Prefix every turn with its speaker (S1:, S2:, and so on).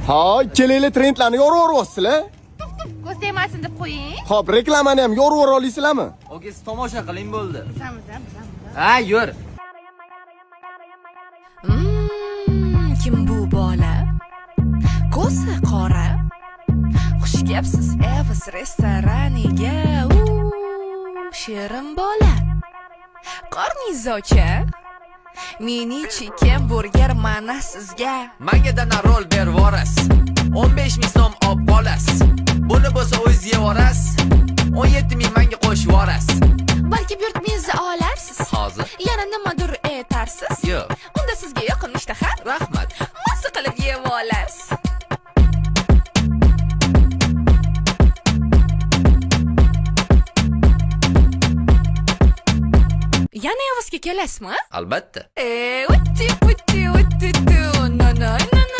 S1: Ha, kelinglar trendlarni yorib yuryapsizlar.
S2: Ko'z tegmasin deb qo'ying.
S1: Xo'p, reklamani ham yorib yura olasizlarmi?
S3: Oke, siz tomosha qiling bo'ldi.
S2: Bizamiz.
S3: Ha, yur.
S4: Kim bu bola? Ko'zi qora. Xush kelibsiz Evas restoraniga. Shirin bola. Qornizocha. Mini chicken burger mana sizga.
S3: Mangada rol berib yuborasiz. 15,000 so'm olib qolasiz. Buni bo'lsa o'zingiz yeb yuborasiz. 17,000 manga qo'shib yuborasiz.
S4: Balki buyurtmangizni olarsiz.
S3: Hozir.
S4: Yana nimadir aytarsiz.
S3: Yo'q.
S4: Unda sizga yoqin ishtaha.
S3: Rahmat.
S4: Masa qilib yeb olasiz. Yana Evasga kelasizmi?
S3: Albatta.
S4: Utti, no.